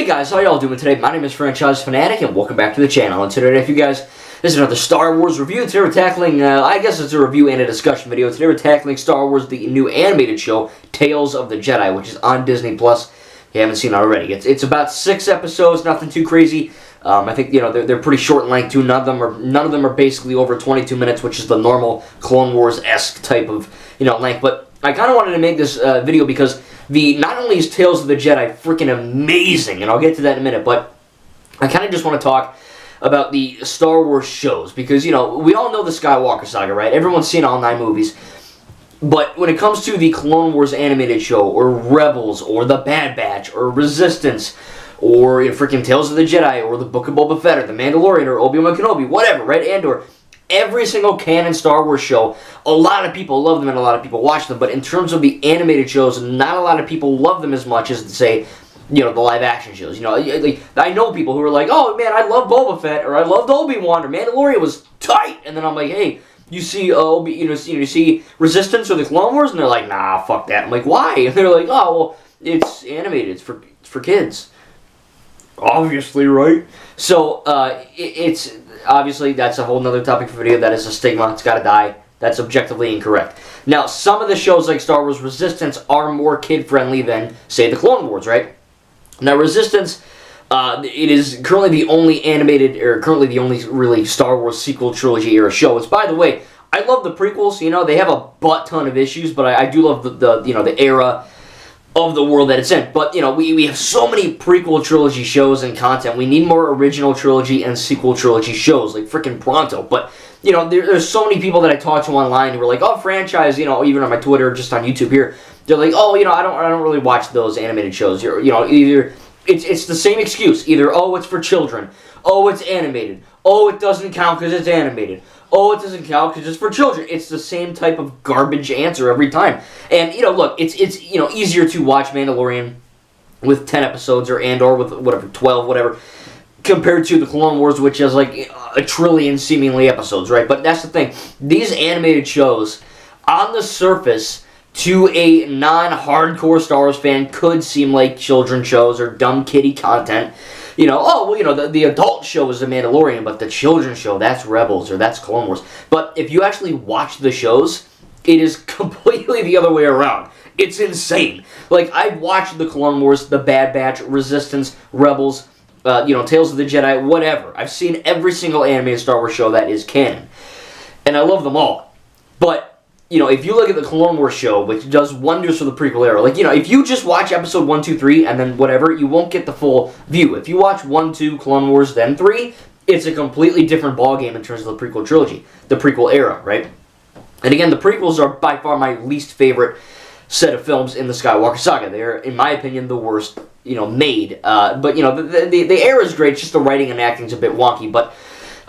guys, how y'all doing today? My name is Franchise Fanatic, and welcome back to the channel. And today, if you guys, this is another Star Wars review. Today we're tackling, I guess it's a review and a discussion video. Today we're tackling Star Wars, the new animated show, Tales of the Jedi, which is on Disney+. If you haven't seen it already. It's about 6 episodes, nothing too crazy. I think, you know, they're pretty short in length too. None of them are basically over 22 minutes, which is the normal Clone Wars-esque type of, length. But I kind of wanted to make this video because not only is Tales of the Jedi freaking amazing, and I'll get to that in a minute, but I kind of just want to talk about the Star Wars shows, because, we all know the Skywalker Saga, right? Everyone's seen all 9 movies. But when it comes to the Clone Wars animated show, or Rebels, or The Bad Batch, or Resistance, or freaking Tales of the Jedi, or The Book of Boba Fett, or The Mandalorian, or Obi-Wan Kenobi, whatever, right? Andor. Every single canon Star Wars show, a lot of people love them and a lot of people watch them, but in terms of the animated shows, not a lot of people love them as much as, say, the live action shows. I know people who are like, oh man, I love Boba Fett, or I loved Obi-Wan, or Mandalorian was tight, and then I'm like, hey, you see you see Resistance or the Clone Wars, and they're like, nah, fuck that. I'm like, why? And they're like, oh, well, it's animated, it's for kids. Obviously, right? So, it's obviously, that's a whole nother topic for video. That is a stigma. It's gotta die. That's objectively incorrect. Now, some of the shows like Star Wars Resistance are more kid-friendly than, say, the Clone Wars, right? Now, Resistance, it is currently the only animated, or currently the only really Star Wars sequel trilogy era show. It's, by the way, I love the prequels. They have a butt ton of issues, but I do love the era of the world that it's in. But, we have so many prequel trilogy shows and content. We need more original trilogy and sequel trilogy shows, like freaking pronto. But, there's so many people that I talk to online who are like, oh, franchise, even on my Twitter, just on YouTube here, they're like, oh, I don't really watch those animated shows. Either it's the same excuse. Either, oh, it's for children. Oh, it's animated. Oh, it doesn't count because it's animated. Oh, it doesn't count because it's for children. It's the same type of garbage answer every time. And, look, it's easier to watch Mandalorian with 10 episodes or Andor with, 12, whatever, compared to the Clone Wars, which has, like, a trillion, seemingly, episodes, right? But that's the thing. These animated shows, on the surface, to a non-hardcore Star Wars fan, could seem like children's shows or dumb kiddie content. The adult show is The Mandalorian, but the children's show, that's Rebels, or that's Clone Wars. But if you actually watch the shows, it is completely the other way around. It's insane. Like, I've watched the Clone Wars, The Bad Batch, Resistance, Rebels, Tales of the Jedi, whatever. I've seen every single animated Star Wars show that is canon. And I love them all. But if you look at the Clone Wars show, which does wonders for the prequel era, like, if you just watch episode 1, 2, 3, and then whatever, you won't get the full view. If you watch 1, 2, Clone Wars, then 3, it's a completely different ballgame in terms of the prequel trilogy, the prequel era, right? And again, the prequels are by far my least favorite set of films in the Skywalker Saga. They're, in my opinion, the worst, made. But, the era is great, it's just the writing and acting is a bit wonky, but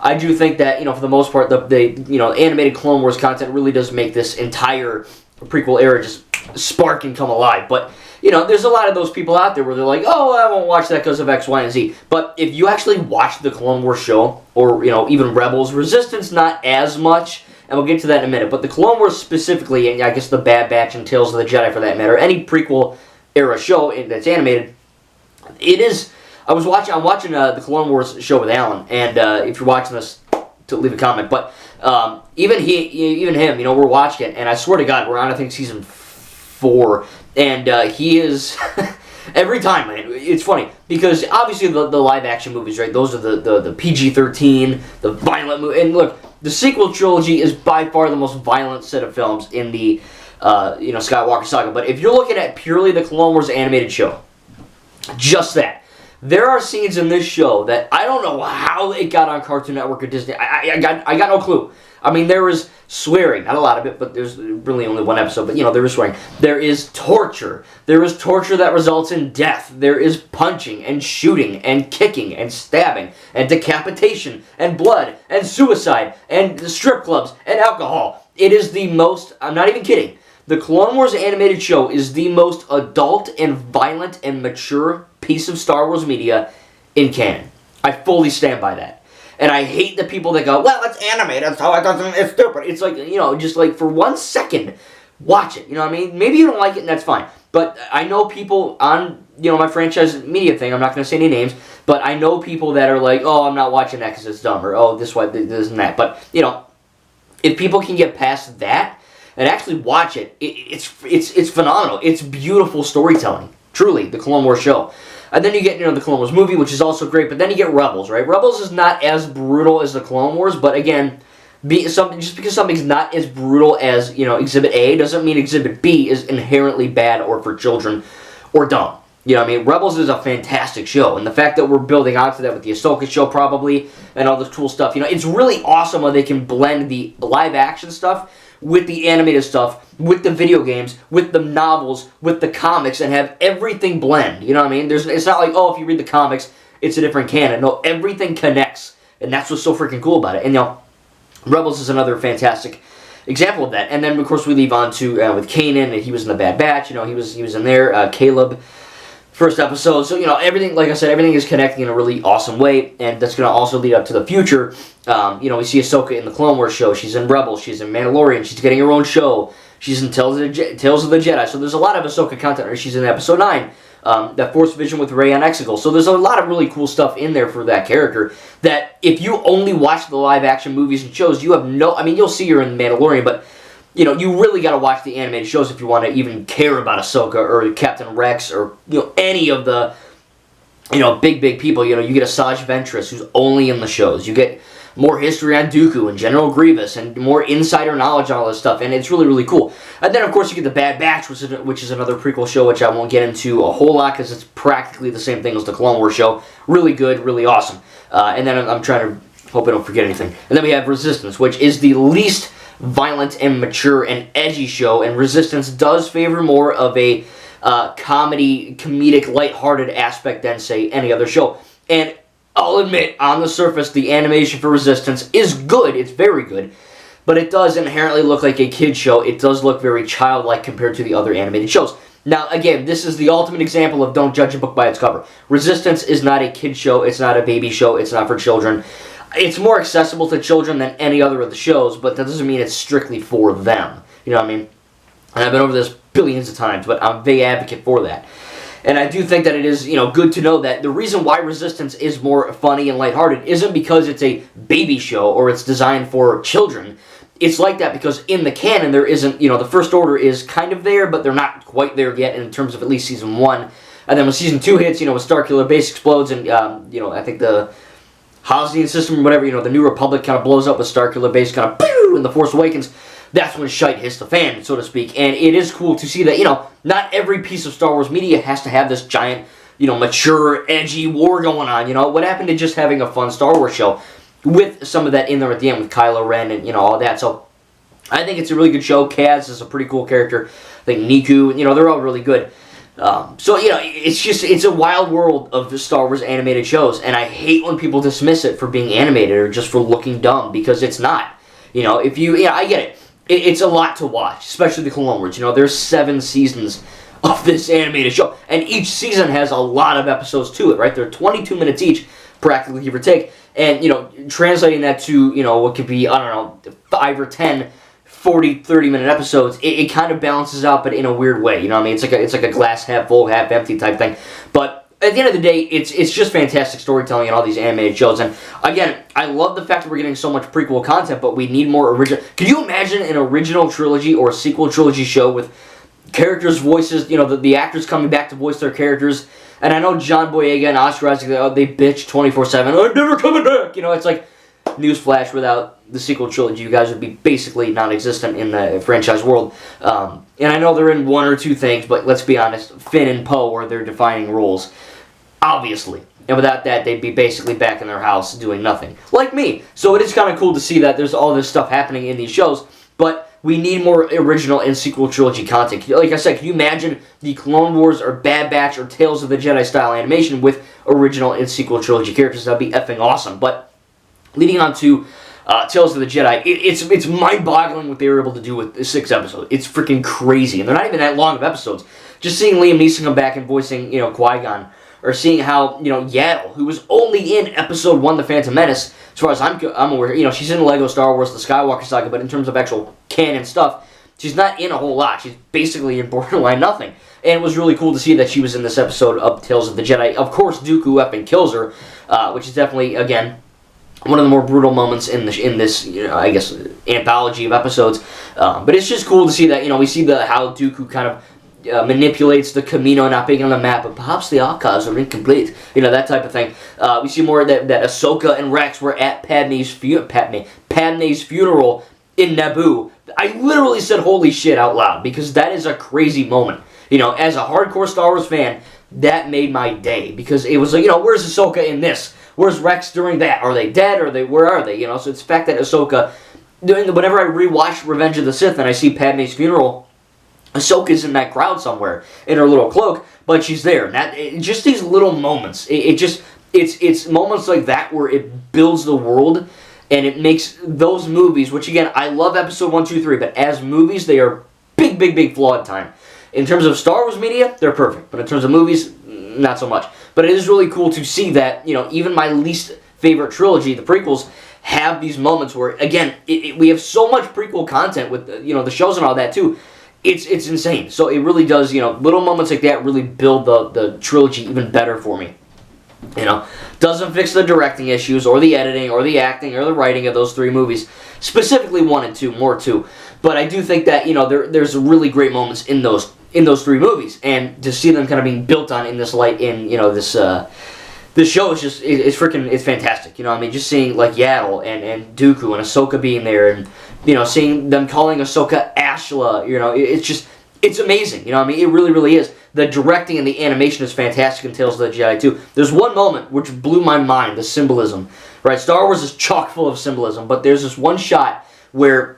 I do think that, for the most part, the animated Clone Wars content really does make this entire prequel era just spark and come alive. But, there's a lot of those people out there where they're like, oh, I won't watch that because of X, Y, and Z. But if you actually watch the Clone Wars show, or, even Rebels, Resistance, not as much, and we'll get to that in a minute, but the Clone Wars specifically, and I guess the Bad Batch and Tales of the Jedi for that matter, any prequel era show that's animated, it is... I'm watching the Clone Wars show with Alan, and if you're watching this, to leave a comment. But even him, we're watching it, and I swear to God, we're on, I think, season 4, and he is every time, man. It's funny because obviously the live action movies, right? Those are the PG-13, the violent movie, and look, the sequel trilogy is by far the most violent set of films in the Skywalker Saga. But if you're looking at purely the Clone Wars animated show, just that. There are scenes in this show that I don't know how it got on Cartoon Network or Disney. I got no clue. I mean, there is swearing. Not a lot of it, but there's really only one episode. But, there is swearing. There is torture. There is torture that results in death. There is punching and shooting and kicking and stabbing and decapitation and blood and suicide and strip clubs and alcohol. It is the most, I'm not even kidding, the Clone Wars animated show is the most adult and violent and mature piece of Star Wars media in canon. I fully stand by that. And I hate the people that go, well, it's animated, so it's stupid. It's like, just like for 1 second, watch it. Maybe you don't like it and that's fine. But I know people on, my franchise media thing, I'm not going to say any names, but I know people that are like, oh, I'm not watching that because it's dumb, or oh, this and that. But, if people can get past that and actually watch it, it's phenomenal. It's beautiful storytelling. Truly, the Clone Wars show. And then you get, the Clone Wars movie, which is also great, but then you get Rebels, right? Rebels is not as brutal as the Clone Wars, but again, just because something's not as brutal as, Exhibit A doesn't mean Exhibit B is inherently bad or for children or dumb. Rebels is a fantastic show, and the fact that we're building onto that with the Ahsoka show probably, and all this cool stuff, it's really awesome how they can blend the live-action stuff with the animated stuff, with the video games, with the novels, with the comics, and have everything blend. You know what I mean? It's not like, oh, if you read the comics, it's a different canon. No, everything connects, and that's what's so freaking cool about it. And, Rebels is another fantastic example of that. And then, of course, we leave on to, with Kanan, and he was in the Bad Batch. He was in there. Caleb, first episode. So, everything, like I said, everything is connecting in a really awesome way, and that's going to also lead up to the future. We see Ahsoka in the Clone Wars show. She's in Rebels. She's in Mandalorian. She's getting her own show. She's in Tales of the Jedi. So there's a lot of Ahsoka content. She's in Episode 9, that Force Vision with Rey on Exegol. So there's a lot of really cool stuff in there for that character that if you only watch the live-action movies and shows, you have you'll see her in Mandalorian, but you really got to watch the animated shows if you want to even care about Ahsoka or Captain Rex or any of the big people. You get Asajj Ventress, who's only in the shows. You get more history on Dooku and General Grievous and more insider knowledge on all this stuff, and it's really, really cool. And then, of course, you get the Bad Batch, which is another prequel show, which I won't get into a whole lot because it's practically the same thing as the Clone Wars show. Really good, really awesome. And then I'm trying to hope I don't forget anything. And then we have Resistance, which is the least violent and mature and edgy show, and Resistance does favor more of a comedic, lighthearted aspect than, say, any other show. And I'll admit, on the surface, the animation for Resistance is good. It's very good. But it does inherently look like a kid show. It does look very childlike compared to the other animated shows. Now, again, this is the ultimate example of don't judge a book by its cover. Resistance is not a kid show. It's not a baby show. It's not for children. It's more accessible to children than any other of the shows, but that doesn't mean it's strictly for them. You know what I mean? And I've been over this billions of times, but I'm a big advocate for that. And I do think that it is, good to know that the reason why Resistance is more funny and lighthearted isn't because it's a baby show or it's designed for children. It's like that because in the canon there isn't, the First Order is kind of there, but they're not quite there yet in terms of at least Season 1. And then when Season 2 hits, when Starkiller Base explodes and, I think the Hosnian system or whatever, the New Republic kind of blows up with Starkiller Base kind of, pew, and The Force Awakens. That's when shite hits the fan, so to speak. And it is cool to see that, not every piece of Star Wars media has to have this giant, mature, edgy war going on. What happened to just having a fun Star Wars show with some of that in there at the end with Kylo Ren and, all that. So I think it's a really good show. Kaz is a pretty cool character. I think Niku, they're all really good. It's a wild world of the Star Wars animated shows. And I hate when people dismiss it for being animated or just for looking dumb because it's not. I get it. It's a lot to watch, especially the Clone Wars. There's 7 seasons of this animated show, and each season has a lot of episodes to it, right? They're 22 minutes each, practically, give or take, and, translating that to, what could be, 5 or 10, 40, 30-minute episodes, it kind of balances out, but in a weird way, It's like a glass half full, half empty type thing, but at the end of the day, it's just fantastic storytelling in all these animated shows. And again, I love the fact that we're getting so much prequel content, but we need more original. Could you imagine an original trilogy or sequel trilogy show with characters' voices, the actors coming back to voice their characters? And I know John Boyega and Oscar Isaac, they bitch 24/7. I'm never coming back! It's like, newsflash, without the sequel trilogy, you guys would be basically non-existent in the franchise world. And I know they're in 1 or 2 things, but let's be honest, Finn and Poe are their defining roles. Obviously. And without that, they'd be basically back in their house doing nothing. Like me. So it is kind of cool to see that there's all this stuff happening in these shows, but we need more original and sequel trilogy content. Like I said, can you imagine the Clone Wars or Bad Batch or Tales of the Jedi style animation with original and sequel trilogy characters? That'd be effing awesome. But leading on to Tales of the Jedi, it's mind-boggling what they were able to do with 6 episodes. It's freaking crazy. And they're not even that long of episodes. Just seeing Liam Neeson come back and voicing, Qui-Gon, or seeing how, Yaddle, who was only in Episode 1, The Phantom Menace, as far as I'm aware, she's in Lego Star Wars, The Skywalker Saga, but in terms of actual canon stuff, she's not in a whole lot. She's basically in borderline nothing. And it was really cool to see that she was in this episode of Tales of the Jedi. Of course, Dooku effing kills her, which is definitely, again, one of the more brutal moments in this, I guess, anthology of episodes. But it's just cool to see that, we see how Dooku kind of manipulates the Camino not being on the map, but perhaps the archives are incomplete. That type of thing. We see more that Ahsoka and Rex were at Padme's funeral in Naboo. I literally said "holy shit" out loud because that is a crazy moment. As a hardcore Star Wars fan, that made my day because it was like, where's Ahsoka in this? Where's Rex during that? Are they dead? Where are they? So it's the fact that Ahsoka, whenever I rewatch Revenge of the Sith and I see Padme's funeral, Ahsoka's in that crowd somewhere in her little cloak, but she's there. And just these little moments. It's moments like that where it builds the world and it makes those movies, which again, I love episode 1, 2, 3, but as movies, they are big flawed time. In terms of Star Wars media, they're perfect. But in terms of movies, not so much. But it is really cool to see that, even my least favorite trilogy, the prequels, have these moments where, again, we have so much prequel content with, the shows and all that, too. It's insane. So it really does, little moments like that really build the trilogy even better for me. Doesn't fix the directing issues, or the editing, or the acting, or the writing of those 3 movies. Specifically 1 and 2, more 2. But I do think that, there's really great moments in those 3 movies, and to see them kind of being built on in this light, this show is just, it's fantastic. Just seeing like Yaddle and Dooku and Ahsoka being there, and seeing them calling Ahsoka Ashla, it's amazing. It really is. The directing and the animation is fantastic in Tales of the Jedi too. There's one moment which blew my mind, the symbolism. Right, Star Wars is chock full of symbolism, but there's this one shot where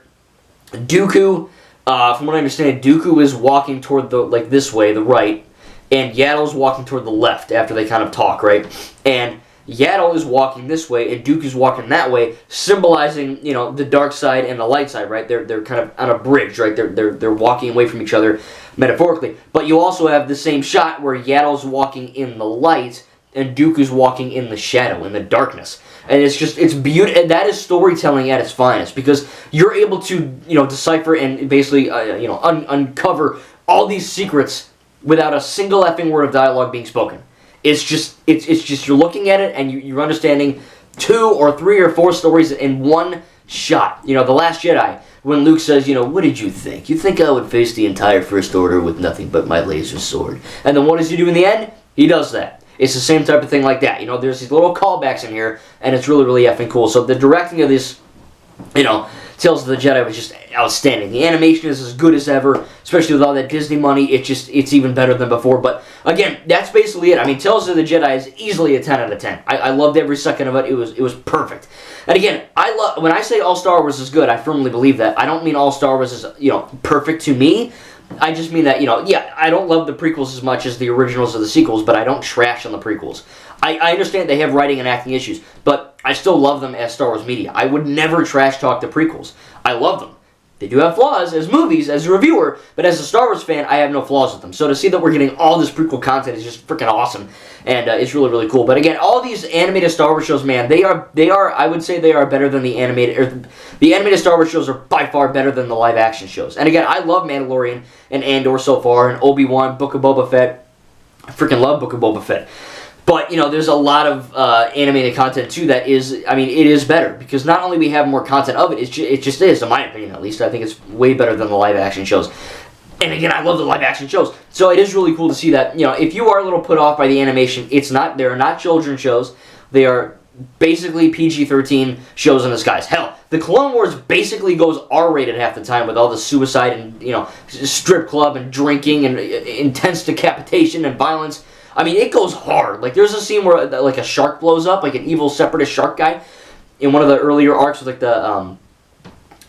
Dooku, from what I understand, Dooku is walking toward this way, the right, and Yaddle's walking toward the left after they kind of talk, right? And Yaddle is walking this way, and Dooku's walking that way, symbolizing, the dark side and the light side, right? They're kind of on a bridge, right? They're walking away from each other metaphorically. But you also have the same shot where Yaddle's walking in the light, and Dooku's walking in the shadow, in the darkness. And it's beautiful. That is storytelling at its finest, because you're able to, decipher and basically, uncover all these secrets without a single effing word of dialogue being spoken. It's just you're looking at it and you're understanding 2 or 3 or 4 stories in one shot. The Last Jedi, when Luke says, what did you think? You think I would face the entire First Order with nothing but my laser sword? And then what does he do in the end? He does that. It's the same type of thing like that. There's these little callbacks in here, and it's really effing cool. So the directing of this, Tales of the Jedi was just outstanding. The animation is as good as ever, especially with all that Disney money. It's even better than before. But again, that's basically it. Tales of the Jedi is easily a 10 out of 10. I loved every second of it. It was perfect. And again, when I say all Star Wars is good, I firmly believe that. I don't mean all Star Wars is perfect to me. I just mean that, I don't love the prequels as much as the originals or the sequels, but I don't trash on the prequels. I understand they have writing and acting issues, but I still love them as Star Wars media. I would never trash talk the prequels. I love them. They do have flaws as movies, as a reviewer, but as a Star Wars fan, I have no flaws with them. So to see that we're getting all this prequel content is just freaking awesome, and it's really cool. But again, all these animated Star Wars shows, man, they are. I would say they are better than the animated. The animated Star Wars shows are by far better than the live action shows. And again, I love Mandalorian and Andor so far, and Obi-Wan, Book of Boba Fett. I freaking love Book of Boba Fett. But, there's a lot of animated content, too, that is, it is better. Because not only we have more content of it, it just is, in my opinion, at least. I think it's way better than the live-action shows. And again, I love the live-action shows. So it is really cool to see that, if you are a little put off by the animation, they are not children's shows. They are basically PG-13 shows in disguise. Hell, the Clone Wars basically goes R-rated half the time with all the suicide and, strip club and drinking and intense decapitation and violence. It goes hard. There's a scene where, a shark blows up, an evil separatist shark guy, in one of the earlier arcs with, the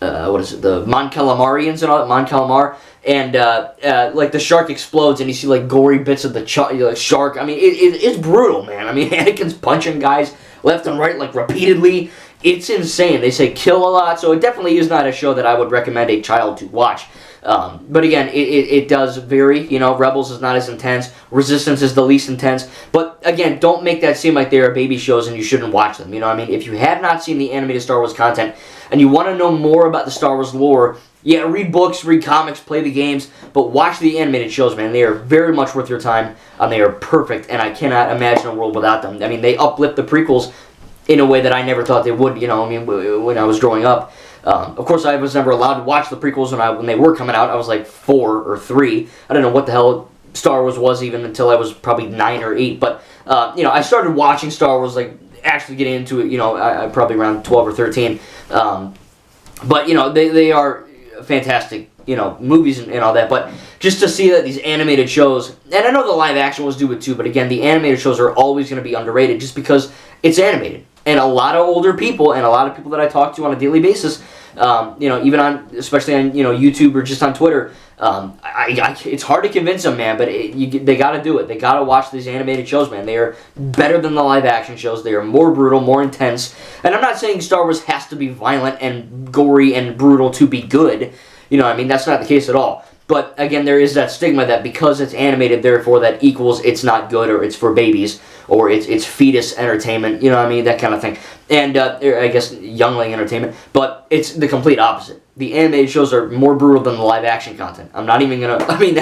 Mon Calamarians and all that, Mon Calamar, and, the shark explodes, and you see, gory bits of the shark. It's brutal, man. Anakin's punching guys left and right, repeatedly. It's insane. They say kill a lot, so it definitely is not a show that I would recommend a child to watch. But again, it does vary. You know, Rebels is not as intense. Resistance is the least intense. But again, don't make that seem like they are baby shows and you shouldn't watch them. You know what I mean? If you have not seen the animated Star Wars content and you want to know more about the Star Wars lore, yeah, read books, read comics, play the games, but watch the animated shows, man. They are very much worth your time, and they are perfect, and I cannot imagine a world without them. I mean, they uplift the prequels in a way that I never thought they would, you know, I mean, when I was growing up. Of course, I was never allowed to watch the prequels when they were coming out. I was like 4 or 3. I don't know what the hell Star Wars was even until I was probably 9 or 8, but, you know, I started watching Star Wars, like, actually getting into it, you know, I probably around 12 or 13. But, you know, they are fantastic, you know, movies and all that, but just to see that these animated shows, and I know the live action was do it too, but again, the animated shows are always going to be underrated just because it's animated. And a lot of older people and a lot of people that I talk to on a daily basis, you know, even on, especially on, you know, YouTube or just on Twitter, it's hard to convince them, man, but they got to do it. They got to watch these animated shows, man. They are better than the live action shows. They are more brutal, more intense. And I'm not saying Star Wars has to be violent and gory and brutal to be good. You know, I mean, that's not the case at all. But again, there is that stigma that because it's animated, therefore that equals it's not good or it's for babies or it's fetus entertainment. You know what I mean? That kind of thing. And I guess youngling entertainment. But it's the complete opposite. The animated shows are more brutal than the live action content. I'm not even going to... I mean,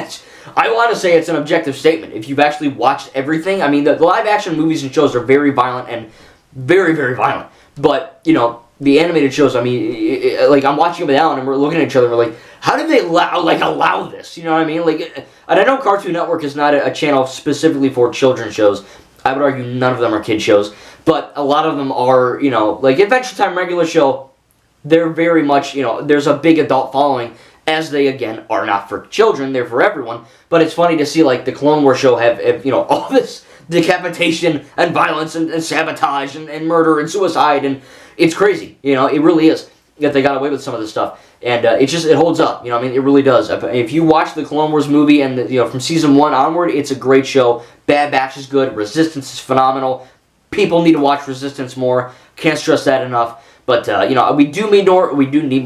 I want to say it's an objective statement. If you've actually watched everything, I mean, the live action movies and shows are very violent and very, very violent. But, you know, the animated shows, I mean, like, I'm watching them with Alan and we're looking at each other and we're like, how did they allow this? You know what I mean? Like, and I know Cartoon Network is not a channel specifically for children's shows. I would argue none of them are kid shows. But a lot of them are, you know, like Adventure Time regular show, they're very much, you know, there's a big adult following, as they, again, are not for children, they're for everyone. But it's funny to see, like, the Clone Wars show have you know, all this decapitation and violence and sabotage and murder and suicide, and it's crazy, you know, it really is, that they got away with some of this stuff. And it holds up, you know, I mean, it really does. If you watch the Clone Wars movie and, you know, from season 1 onward, it's a great show. Bad Batch is good. Resistance is phenomenal. People need to watch Resistance more. Can't stress that enough. But, you know, we do need more. We do need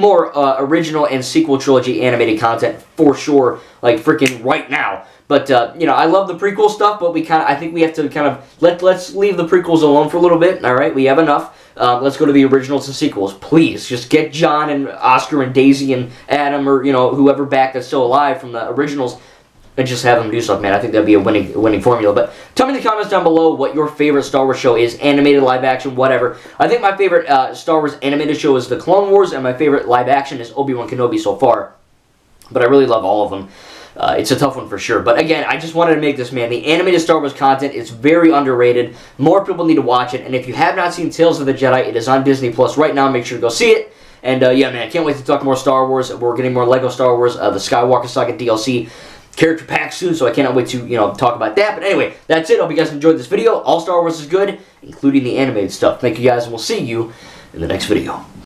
more original and sequel trilogy animated content for sure, like freaking right now. But, you know, I love the prequel stuff, but I think we have to kind of, let's leave the prequels alone for a little bit, all right? We have enough. Let's go to the originals and sequels. Please, just get John and Oscar and Daisy and Adam or, you know, whoever back that's still alive from the originals and just have them do stuff, man. I think that'd be a winning formula. But tell me in the comments down below what your favorite Star Wars show is, animated, live action, whatever. I think my favorite Star Wars animated show is The Clone Wars, and my favorite live action is Obi-Wan Kenobi so far. But I really love all of them. It's a tough one for sure. But again, I just wanted to make this, man. The animated Star Wars content is very underrated. More people need to watch it. And if you have not seen Tales of the Jedi, it is on Disney Plus right now. Make sure to go see it. And yeah, man, I can't wait to talk more Star Wars. We're getting more Lego Star Wars, the Skywalker Saga DLC character pack soon, so I cannot wait to, you know, talk about that. But anyway, that's it. Hope you guys enjoyed this video. All Star Wars is good, including the animated stuff. Thank you guys, and we'll see you in the next video.